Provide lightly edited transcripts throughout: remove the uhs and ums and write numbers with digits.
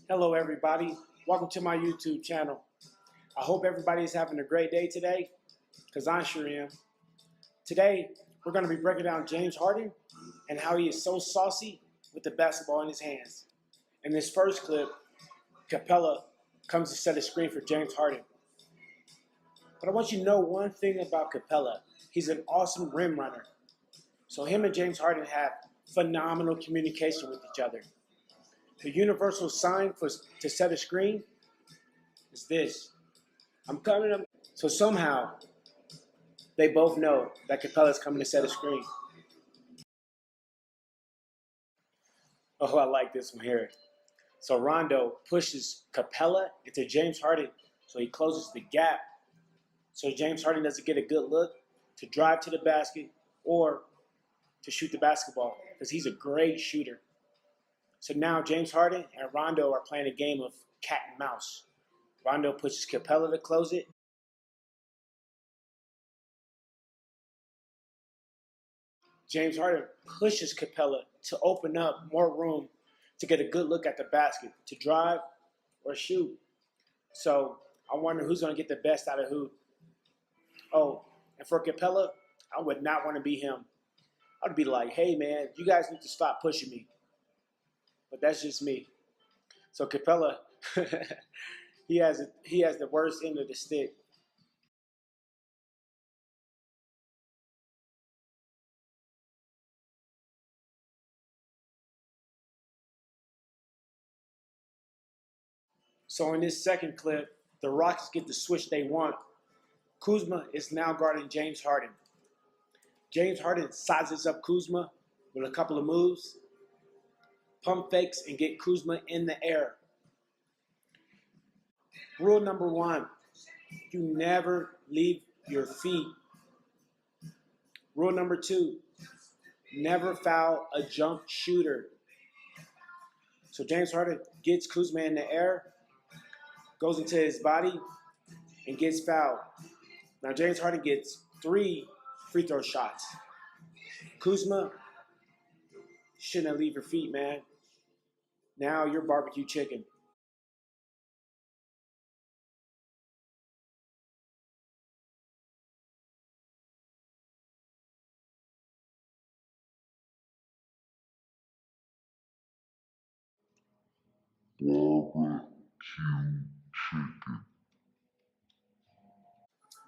Hello, everybody. Welcome to my YouTube channel. I hope everybody is having a great day today, because I sure am. Today, we're going to be breaking down James Harden and how he is so saucy with the basketball in his hands. In this first clip, Capella comes to set a screen for James Harden. But I want you to know one thing about Capella. He's an awesome rim runner. So him and James Harden have phenomenal communication with each other. The universal sign to set a screen is this. I'm coming up. So somehow, they both know that Capella's coming to set a screen. Oh, I like this one here. So Rondo pushes Capella into James Harden, so he closes the gap. So James Harden doesn't get a good look to drive to the basket or to shoot the basketball, because he's a great shooter. So now James Harden and Rondo are playing a game of cat and mouse. Rondo pushes Capella to close it. James Harden pushes Capella to open up more room to get a good look at the basket, to drive or shoot. So I wonder who's going to get the best out of who. Oh, and for Capella, I would not want to be him. I would be like, hey, man, you guys need to stop pushing me. But that's just me. So Capella, he has the worst end of the stick. So in this second clip, the Rockets get the switch they want. Kuzma is now guarding James Harden. James Harden sizes up Kuzma with a couple of moves, pump fakes, and get Kuzma in the air. Rule number one, you never leave your feet. Rule number two, never foul a jump shooter. So James Harden gets Kuzma in the air, goes into his body, and gets fouled. Now James Harden gets 3 free throw shots. Kuzma, shouldn't leave your feet, man. Now you're barbecue chicken.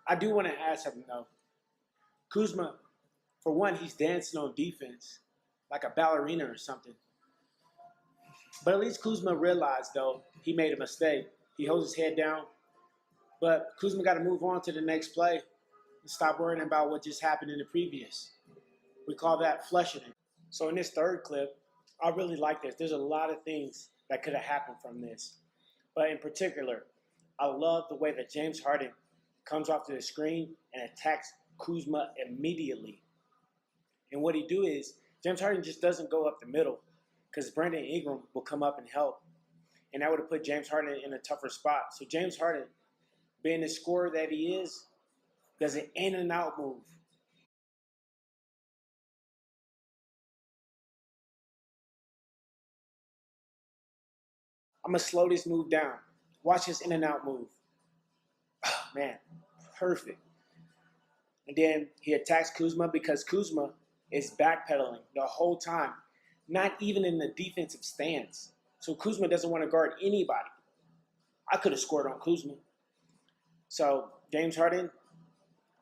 I do want to add something though. Kuzma, for one, he's dancing on defense like a ballerina or something. But at least Kuzma realized, though, he made a mistake. He holds his head down. But Kuzma got to move on to the next play and stop worrying about what just happened in the previous. We call that flushing it. So in this third clip, I really like this. There's a lot of things that could have happened from this. But in particular, I love the way that James Harden comes off to the screen and attacks Kuzma immediately. And what he do is, James Harden just doesn't go up the middle, because Brandon Ingram will come up and help. And that would have put James Harden in a tougher spot. So James Harden, being the scorer that he is, does an in and out move. I'm going to slow this move down. Watch his in and out move. Oh, man, perfect. And then he attacks Kuzma, because Kuzma is backpedaling the whole time, not even in the defensive stance. So Kuzma doesn't want to guard anybody. I could have scored on Kuzma. So James Harden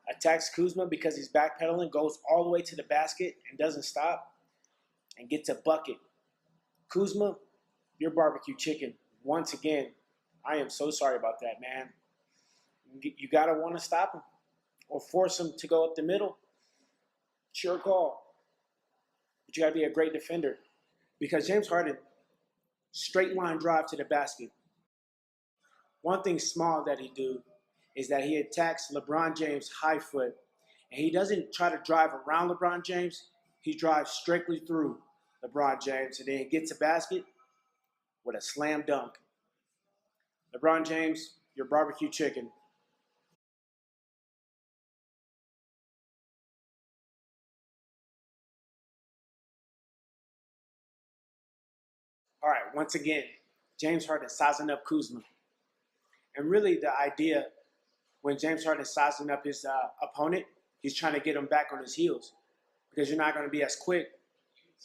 attacks Kuzma because he's backpedaling, goes all the way to the basket and doesn't stop, and gets a bucket. Kuzma, you're barbecue chicken. Once again, I am so sorry about that, man. You got to want to stop him or force him to go up the middle. It's your call. But you got to be a great defender, because James Harden, straight line drive to the basket. One thing small that he do is that he attacks LeBron James' high foot, and he doesn't try to drive around LeBron James. He drives strictly through LeBron James, and then gets a basket with a slam dunk. LeBron James, you're barbecue chicken. All right, once again, James Harden sizing up Kuzma. And really the idea when James Harden is sizing up his opponent, he's trying to get him back on his heels because you're not going to be as quick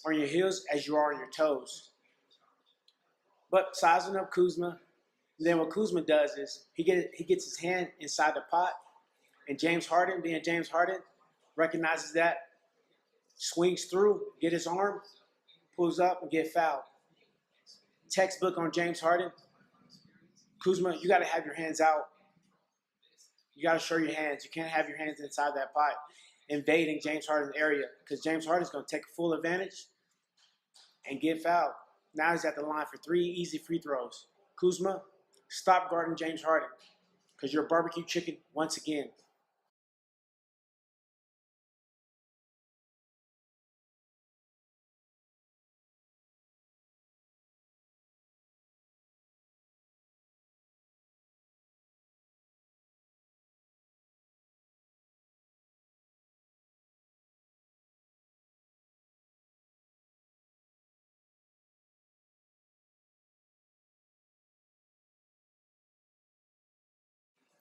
on your heels as you are on your toes. But sizing up Kuzma, then what Kuzma does is he gets his hand inside the pot, and James Harden, being James Harden, recognizes that, swings through, get his arm, pulls up, and get fouled. Textbook on James Harden. Kuzma, you got to have your hands out. You got to show your hands. You can't have your hands inside that pot invading James Harden's area because James Harden's going to take full advantage and get fouled. Now he's at the line for 3 easy free throws. Kuzma, stop guarding James Harden because you're a barbecue chicken once again.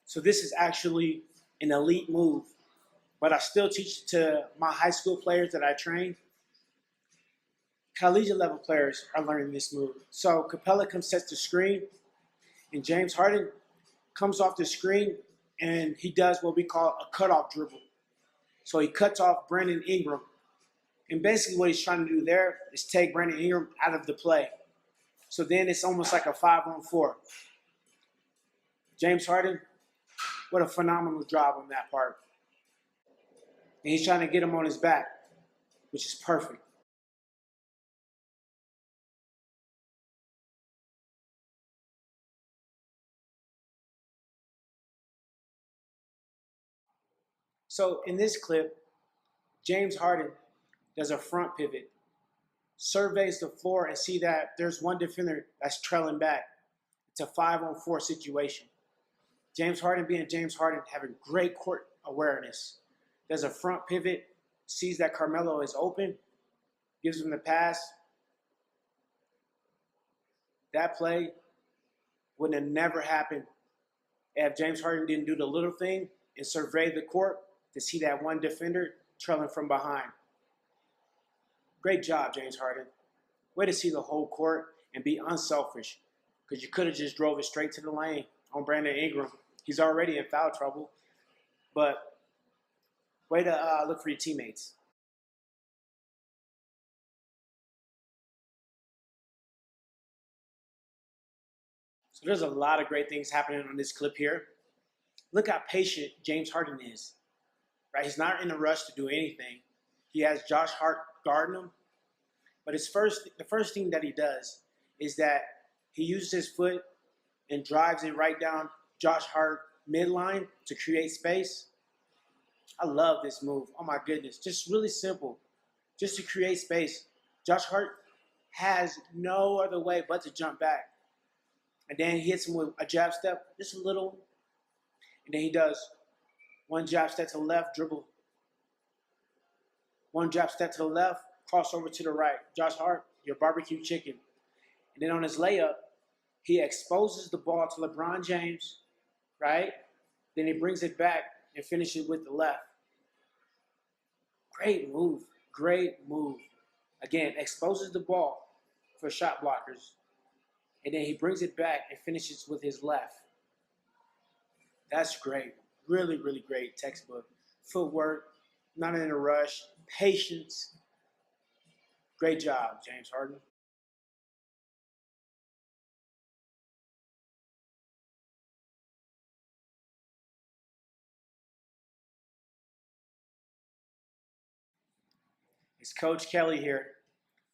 So this is actually an elite move, but I still teach to my high school players that I train. Collegiate level players are learning this move. So Capella comes, sets the screen, and James Harden comes off the screen, and he does what we call a cutoff dribble. So he cuts off Brandon Ingram. And basically what he's trying to do there is take Brandon Ingram out of the play. So then it's almost like a 5-on-4. James Harden, what a phenomenal job on that part. And he's trying to get him on his back, which is perfect. So in this clip, James Harden does a front pivot, surveys the floor and see that there's one defender that's trailing back. It's a 5-on-4 situation. James Harden being James Harden, having great court awareness. Does a front pivot, sees that Carmelo is open, gives him the pass. That play would have never happened if James Harden didn't do the little thing and survey the court to see that one defender trailing from behind. Great job, James Harden. Way to see the whole court and be unselfish because you could have just drove it straight to the lane on Brandon Ingram. He's already in foul trouble, but way to look for your teammates. So there's a lot of great things happening on this clip here. Look how patient James Harden is. Right? He's not in a rush to do anything. He has Josh Hart guarding him. But the first thing that he does is that he uses his foot and drives it right down Josh Hart midline to create space. I love this move. Oh my goodness. Just really simple. Just to create space. Josh Hart has no other way but to jump back. And then he hits him with a jab step, just a little. And then he does one jab step to the left, dribble. One jab step to the left, crossover to the right. Josh Hart, your barbecue chicken. And then on his layup, he exposes the ball to LeBron James, right? Then he brings it back and finishes with the left. Great move. Great move. Again, exposes the ball for shot blockers. And then he brings it back and finishes with his left. That's great. Really, really great textbook. Footwork, not in a rush, patience. Great job, James Harden. It's Coach Kelly here.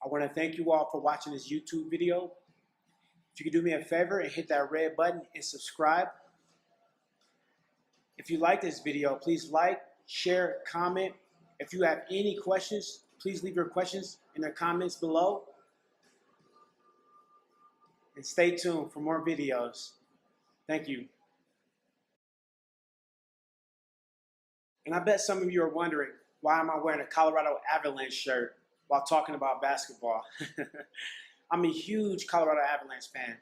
I want to thank you all for watching this YouTube video. If you could do me a favor and hit that red button and subscribe. If you like this video, please like, share, comment. If you have any questions, please leave your questions in the comments below. And stay tuned for more videos. Thank you. And I bet some of you are wondering, why am I wearing a Colorado Avalanche shirt while talking about basketball? I'm a huge Colorado Avalanche fan.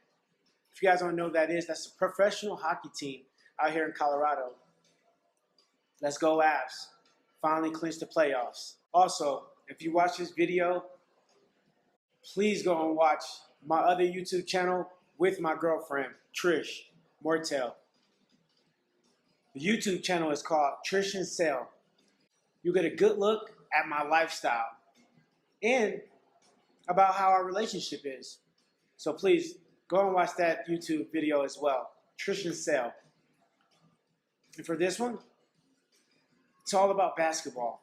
If you guys don't know what that is, that's a professional hockey team out here in Colorado. Let's go Avs. Finally clinched the playoffs. Also, if you watch this video, please go and watch my other YouTube channel with my girlfriend, Trish Mortel. The YouTube channel is called Trish and Sale. You get a good look at my lifestyle and about how our relationship is. So please go and watch that YouTube video as well, Trish and Sale. And for this one, it's all about basketball.